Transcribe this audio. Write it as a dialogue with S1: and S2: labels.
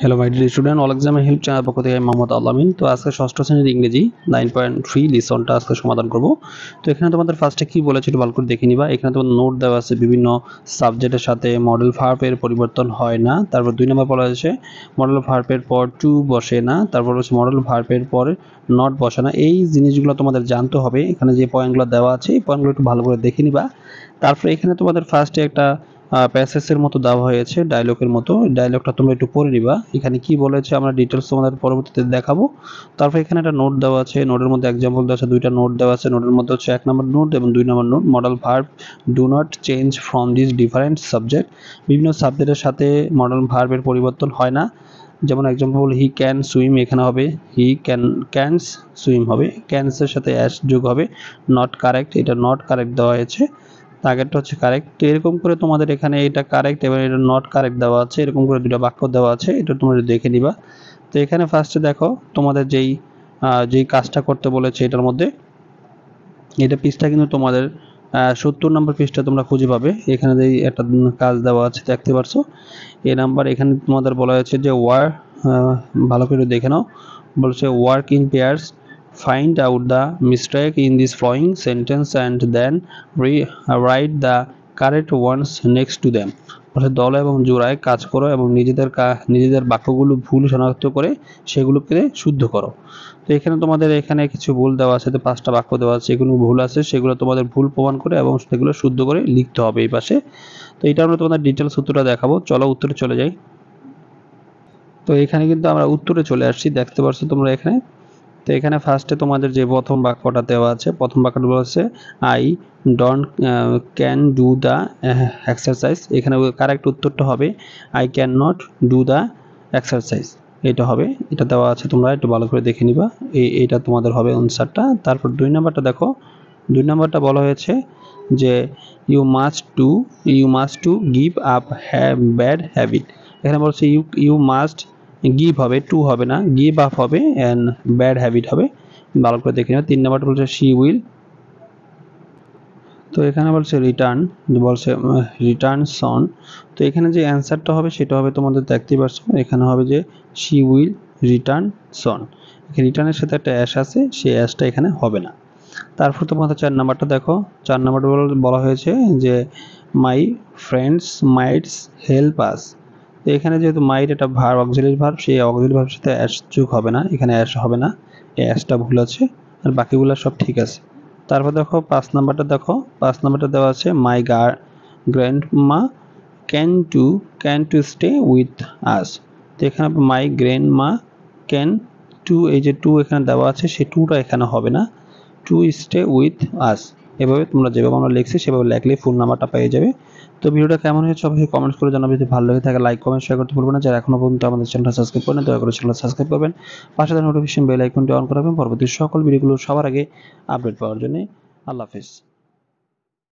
S1: Hello my dear student, all এক্সামের help channel পক্ষ থেকে আমি মোহাম্মদ আলামিন। তো আজকে ষষ্ঠ শ্রেণীর ইংরেজি 9.3 লিসনটা আজকে সমাধান করব। তো এখানে তোমাদের ফার্স্টে কি বলেছে একটু ভালো করে দেখে নিবা। এখানে তোমাদের নোট দেওয়া আছে বিভিন্ন সাবজেক্টের সাথে মডেল ভার্বের পরিবর্তন হয় না। তারপর 2 নম্বর বলা হয়েছে মডেল ভার্বের পর টু বসে না। তারপর হচ্ছে মডেল ভার্বের পর নট বসে না। এই জিনিসগুলো তোমাদের জানতে হবে। এখানে যে পয়েন্টগুলো দেওয়া আছে এই পয়েন্টগুলো একটু ভালো করে দেখে নিবা। তারপরে এখানে তোমাদের ফার্স্টে একটা প্যাসেজের মতো দেওয়া হয়েছে, ডায়লগের মতো। ডায়লগটা তোমরা একটু পড়ে নিবা। এখানে কি বলেছে আমরা ডিটেলস তোমাদের পরবর্তীতে দেখাবো। তারপর এখানে একটা নোট দেওয়া আছে, নোটের মধ্যে এক্সাম্পল দেওয়া আছে, দুইটা নোট দেওয়া আছে। নোটের মধ্যে হচ্ছে 1 নম্বর নোট এবং 2 নম্বর নোট। Modal verb do not change from this different subject. বিভিন্ন সাবজেক্টের সাথে মডেল ভার্বের পরিবর্তন হয় না। যেমন এক্সাম্পল হি ক্যান সুইম, এখানে হবে হি ক্যানস সুইম হবে, ক্যানসের সাথে অ্যাস যোগ হবে। নট কারেক্ট, এটা নট কারেক্ট দেওয়া হয়েছে, আগেরটা হচ্ছে কারেক্ট। এরকম করে তোমাদের এখানে এটা কারেক্ট এবং এটা নট কারেক্ট দেওয়া আছে, এরকম করে দুটো বাক্য দেওয়া আছে, এটা তোমরা দেখে নিবা। তো এখানে ফার্স্টে দেখো তোমাদের যেই কাজটা করতে বলেছে এটার মধ্যে, এটা পৃষ্ঠা কিন্তু তোমাদের 70 নম্বর পৃষ্ঠা তোমরা খুঁজে পাবে। এখানে যে একটা কাজ দেওয়া আছে দেখতে পারছো, এই নাম্বার এখানে তোমাদের বলা হয়েছে যে ভালো করে দেখে নাও। বলছে work in pairs, find out the mistake in this following sentence and then write the correct ones next to them. অর্থাৎ দল এবং জোড়ায় কাজ করো এবং নিজেদের বাক্যগুলো ভুল শনাক্ত করে সেগুলোকে শুদ্ধ করো। তো এখানে তোমাদের এখানে কিছু ভুল দেওয়া আছে, 5টা বাক্য দেওয়া আছে, এগুলো ভুল আছে, সেগুলো তোমাদের ভুল প্রমাণ করে এবং সেগুলো শুদ্ধ করে লিখতে হবে এই পাশে। তো এটা আমরা তোমাদের ডিটেলস উত্তরটা দেখাবো। চলো উত্তরে চলে যাই। তো এখানে কিন্তু আমরা উত্তরে চলে আসছি, দেখতে পাচ্ছ তোমরা এখানে। তো এখানে ফার্স্টে তোমাদের যে প্রথম বাক্যটা দেওয়া আছে, প্রথম বাক্যটা বলছে I don't can do the exercise. এখানে কারেক্ট উত্তরটা হবে I can not do the exercise, এটা হবে। এটা দেওয়া আছে, তোমরা একটু ভালো করে দেখে নিবা। এইটা তোমাদের হবে আনসারটা। তারপর 2 নাম্বারটা দেখো, 2 নাম্বারটা বলা হয়েছে যে you must to give up bad habit. এখানে বলছে ইউ মাস্ট গিভ হবে, টু হবে না, গিভ আপ হবে অ্যান্ড ব্যাড হ্যাবিট হবে। ভালো করে দেখে নেবে। 3 নাম্বারটা বলছে শি উইল। তো এখানে বলছে রিটার্ন সন। তো এখানে যে অ্যান্সারটা হবে সেটা হবে তোমাদের দেখতেই পাচ্ছ, এখানে হবে যে শি উইল রিটার্ন সন। রিটার্নের সাথে একটা অ্যাশ আছে, সেই অ্যাশটা এখানে হবে না। তারপর তোমাদের 4 নাম্বারটা দেখো, 4 নাম্বারটা বলা হয়েছে যে my friends mites help us. তো এখানে যেহেতু মাইট এটা ভার্ব, অক্সিলারি ভার্ব, সেই অক্সিলারি ভার্বের সাথে অ্যাশ যোগ হবে না, এখানে অ্যাশ হবে না, এই অ্যাশটা ভুল আছে, আর বাকিগুলো সব ঠিক আছে। তারপর দেখো 5 নাম্বারটা দেখো, 5 নাম্বারটা দেওয়া আছে my grandma can to stay with us. তো এখানে মাই গ্র্যান্ডমা ক্যান টু, এই যে টু এখানে দেওয়া আছে, সেই টুটা এখানে হবে না, টু স্টে উইথ আস। এভাবে তোমরা যেভাবে আমরা লিখছি সেভাবে লিখলে ফুল নাম্বারটা পেয়ে যাবে। তো ভিডিওটা কেমন হয়েছে অবশ্যই কমেন্টস করে জানাবে। যদি ভালো লাগে থাকে লাইক কমেন্ট শেয়ার করতে ভুলবেন না। যারা এখনো পর্যন্ত আমাদের চ্যানেলটা সাবস্ক্রাইব করেন দয়া করে চ্যানেলটা সাবস্ক্রাইব করবেন, পাশে থাকা নোটিফিকেশন বেল আইকনটি অন করে রাখবেন পরবর্তী সকল ভিডিওগুলো সবার আগে আপডেট পাওয়ার জন্য। আল্লাহ হাফেজ।